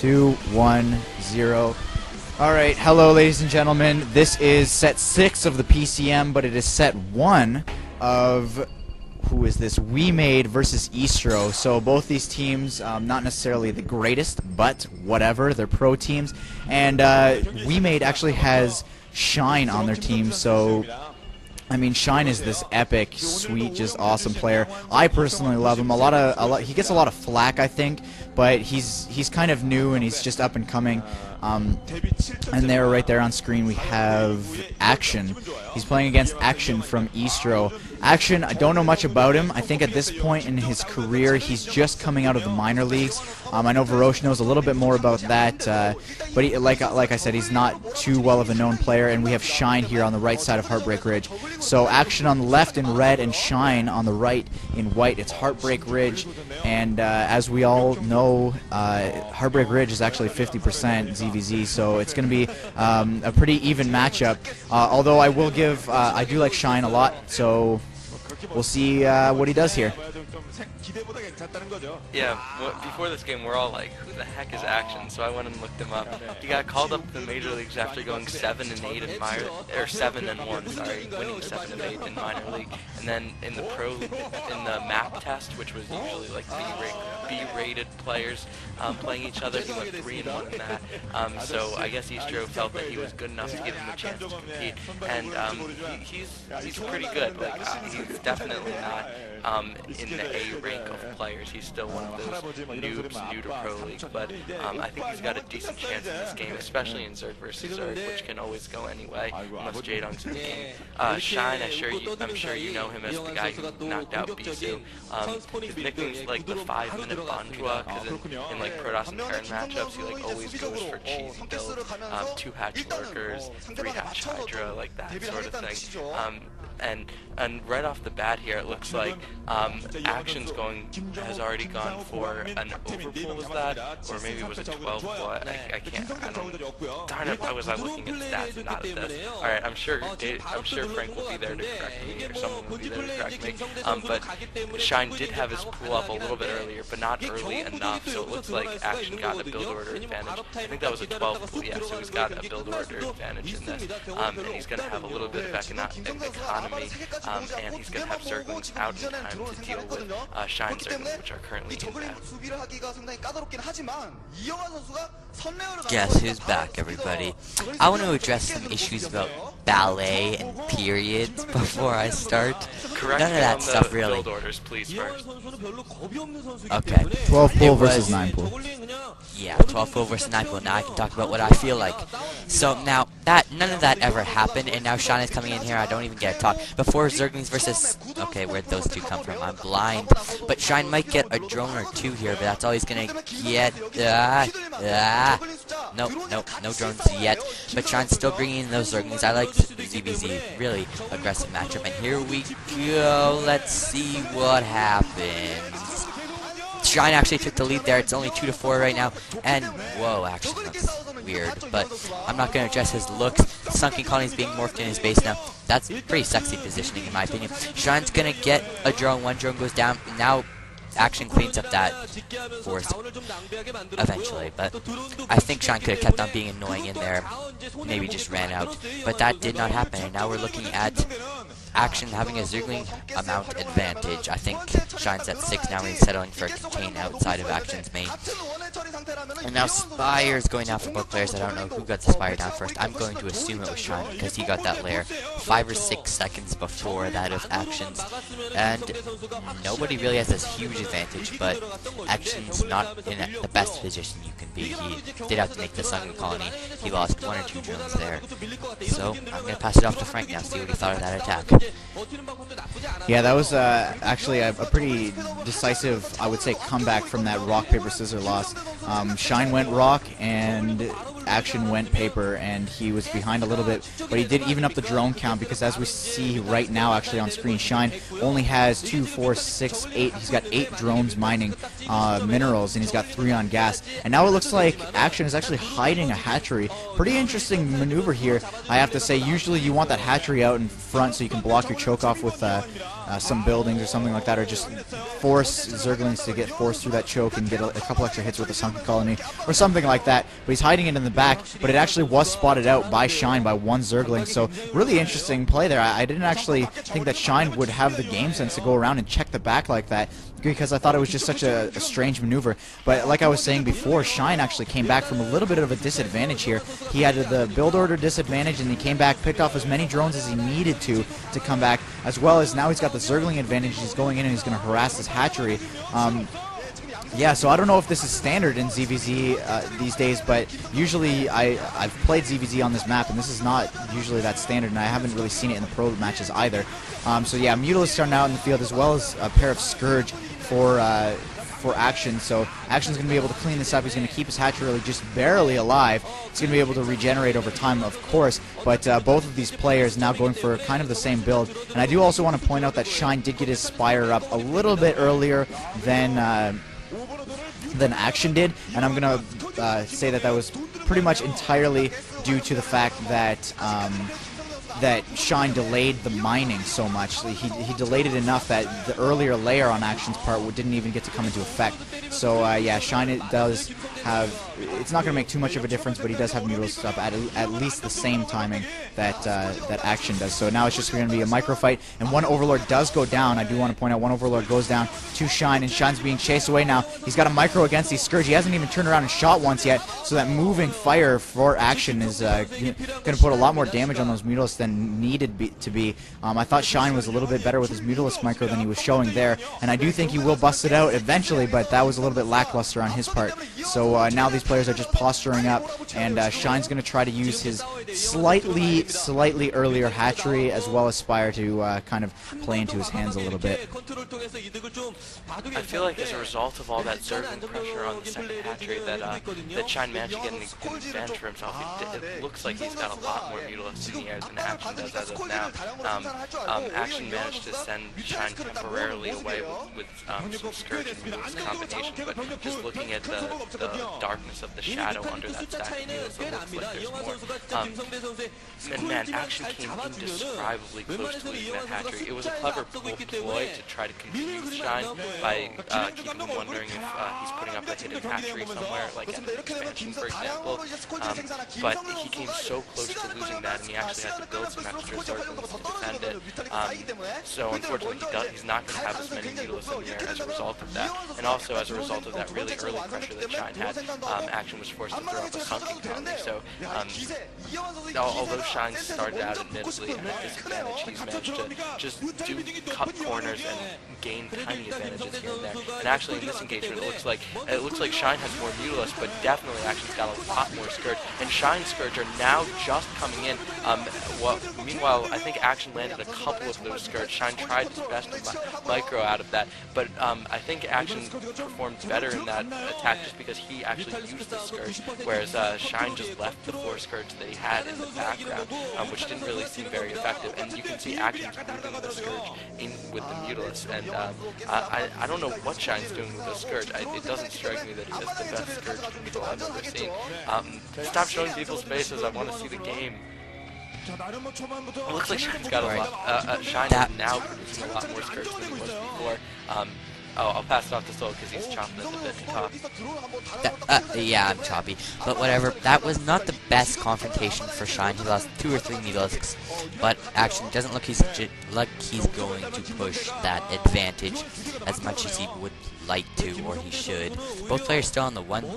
2, 1, 0. Alright, hello ladies and gentlemen. This is set 6 of the PCM, but it is set 1 of, who is this? WeMade versus ESTRO. So both these teams, not necessarily the greatest, but whatever, they're pro teams. And WeMade actually has Shine on their team, so I mean, Shine is this epic, sweet, just awesome player. I personally love him. He gets a lot of flack, I think, but he's kind of new and he's just up and coming. And there, right there on screen, we have Action. He's playing against Action from ESTRO. Action, I don't know much about him. I think at this point in his career, he's just coming out of the minor leagues. I know Varosh knows a little bit more about that, but like I said, he's not too well of a known player. And we have Shine here on the right side of Heartbreak Ridge. So Action on the left in red and Shine on the right in white. It's Heartbreak Ridge, and as we all know, Heartbreak Ridge is actually 50% ZVZ, so it's going to be a pretty even matchup. Although I will give, I do like Shine a lot, so we'll see what he does here. Yeah, before this game, we're all like, who the heck is Action? So I went and looked him up. He got called up to the major leagues after going 7-8 in minor, or 7-1, sorry, winning 7-8 in minor league, and then in the map test, which was usually like B-rated players playing each other, he went 3-1 in that. So I guess ESTRO felt that he was good enough to give him a chance to compete, and he's pretty good. Like he's definitely not in the A rank of players. He's still one of those noobs new to Pro League, but I think he's got a decent chance in this game, especially in Zerg versus Zerg, which can always go anyway unless Jaedong's in the game. Shine, I'm sure you know him as the guy who knocked out Bisu. His nickname's like the 5-minute Bandrua, because in like Protoss and Terran matchups, he like always goes for cheesy builds, 2-hatch lurkers, 3-hatch Hydra, like that sort of thing. And right off the bat here, it looks like Action's has already gone for an overpull, was that? Or maybe it was a 12 what? I don't, darn it, why was I looking at stats and not at this? Alright, I'm sure Frank will be there to correct me, or someone will be there to correct me. But Shine did have his pull up a little bit earlier, but not early enough, so it looks like Action got a build order advantage. I think that was a 12 pull, yeah, so he's got a build order advantage in this. And he's going to have a little bit of economy, and he's going to have Zerglings out in time to deal with Shine Zerglings, which are currently inbound. Guess who's back, everybody? I want to address some issues about ballet and periods before I start. Correct. None of that stuff, really. Build orders, please, first. Okay. 12 pull versus 9 pull. Yeah, 12 pull versus 9 pull. Now I can talk about what I feel like. So now none of that ever happened, and now Shine is coming in here. I don't even get a talk. Before Zerglings versus, okay, where'd those two come from? I'm blind. But Shine might get a drone or two here, but that's all he's gonna get. No drones yet. But Shine's still bringing in those Zerglings. I like ZBZ, really aggressive matchup. And here we go. Let's see what happens. Shine actually took the lead there. It's only 2-4 right now. And whoa, actually that's weird. But I'm not going to address his looks. Sunken Colony's being morphed in his base now. That's pretty sexy positioning in my opinion. Shine's going to get a drone. One drone goes down. Now Action cleans up that force eventually, but I think Shine could have kept on being annoying in there, maybe just ran out, but that did not happen, and now we're looking at Action having a Zergling amount advantage. I think Shine's at 6 now, and he's settling for a contain outside of Action's main. And now Spire's going down for both players. I don't know who got the Spire down first. I'm going to assume it was Shine because he got that lair 5 or 6 seconds before that of Action's. And nobody really has this huge advantage, but Action's not in the best position you can be. He did have to make the Sunken Colony. He lost 1 or 2 drones there. So I'm going to pass it off to Frank now, see what he thought of that attack. Yeah, that was actually a pretty decisive, I would say, comeback from that rock, paper, scissors loss. Shine went rock, and Action went paper, and he was behind a little bit, but he did even up the drone count, because as we see right now actually on screen, Shine only has 2, 4, 6, 8, he's got 8 drones mining minerals, and he's got 3 on gas, and now it looks like Action is actually hiding a hatchery. Pretty interesting maneuver here, I have to say. Usually you want that hatchery out in front so you can block your choke off with some buildings or something like that, or just force Zerglings to get forced through that choke and get a couple extra hits with the Sunken Colony or something like that. But he's hiding it in the back, but it actually was spotted out by Shine by one Zergling, so really interesting play there. I didn't actually think that Shine would have the game sense to go around and check the back like that, because I thought it was just such a strange maneuver. But like I was saying before, Shine actually came back from a little bit of a disadvantage here. He had the build order disadvantage, and he came back, picked off as many drones as he needed to come back, as well as now he's got the Zergling advantage. He's going in and he's going to harass his hatchery. Yeah, so I don't know if this is standard in ZVZ these days, but usually I've played ZVZ on this map, and this is not usually that standard, and I haven't really seen it in the pro matches either. So yeah, Mutalisk starting out in the field, as well as a pair of Scourge for Action. So Action's going to be able to clean this up. He's going to keep his hatchery just barely alive. He's going to be able to regenerate over time, of course, but both of these players now going for kind of the same build. And I do also want to point out that Shine did get his Spire up a little bit earlier than Action did, and I'm going to say that that was pretty much entirely due to the fact that that Shine delayed the mining so much. He delayed it enough that the earlier layer on Action's part didn't even get to come into effect. So yeah, Shine does have, it's not going to make too much of a difference, but he does have Mutalisk up at least the same timing that that Action does. So now it's just going to be a micro fight, and one Overlord does go down. I do want to point out one Overlord goes down to Shine, and Shine's being chased away now. He's got a micro against these Scourge. He hasn't even turned around and shot once yet, so that moving fire for Action is going to put a lot more damage on those Mutalisks than needed to be. I thought Shine was a little bit better with his Mutalisk micro than he was showing there, and I do think he will bust it out eventually, but that was a little bit lackluster on his part. So now these players are just posturing up, and Shine's going to try to use his slightly earlier hatchery as well as Spire to kind of play into his hands a little bit. I feel like as a result of all that Zergling pressure on the second hatchery that Shine managed to get an advantage for himself. It looks like he's got a lot more Mutalisks in the air than Action does as of now. Action managed to send Shine temporarily away with some Scourge and Mutalisk combination, but just looking at the darkness of the shadow under that stack of Mutalisks, it looks like there's more. And man, Action came indescribably close to losing that hatchery. It was a clever ploy to try to confuse Shine by keeping him wondering if he's putting up a hidden hatchery somewhere, like at an expansion, for example. But he came so close to losing that, and he actually had to build some extra Zerglings to defend it. So unfortunately, he's not going to have as many Mutalisks in there as a result of that. And also as a result of that really early pressure that Shine had, Action was forced to throw up a Sunken Colony. So although Shine started out admittedly at a disadvantage, he's managed to just cut corners and gain tiny advantages here and there. And actually in this engagement, it looks like Shine has more Mutalisks, but definitely Action's got a lot more Scourge. And Shine's Scourge are now just coming in. Meanwhile, I think Action landed a couple of those Scourge. Shine tried his best to micro out of that, but I think Action performed better in that attack just because he actually used the Scourge, whereas Shine just left the 4 Scourge that he had in the background, which didn't really seem very effective. And you can see Action's moving the Scourge in with the Mutalisk, and I don't know what Shine's doing with the Scourge. It doesn't strike me that he has the best Scourge control I've ever seen. Stop showing people's faces, I want to see the game. It looks like Shine's got a lot. Shine is now producing a lot more Scourge than he was before. I'll pass it off to Soul because he's chopping at the bit to talk. Yeah, I'm choppy. But whatever, that was not the best confrontation for Shine. He lost 2 or 3 Mutalisks, but Action doesn't look he's going to push that advantage as much as he would like to, or he should. Both players still on the 1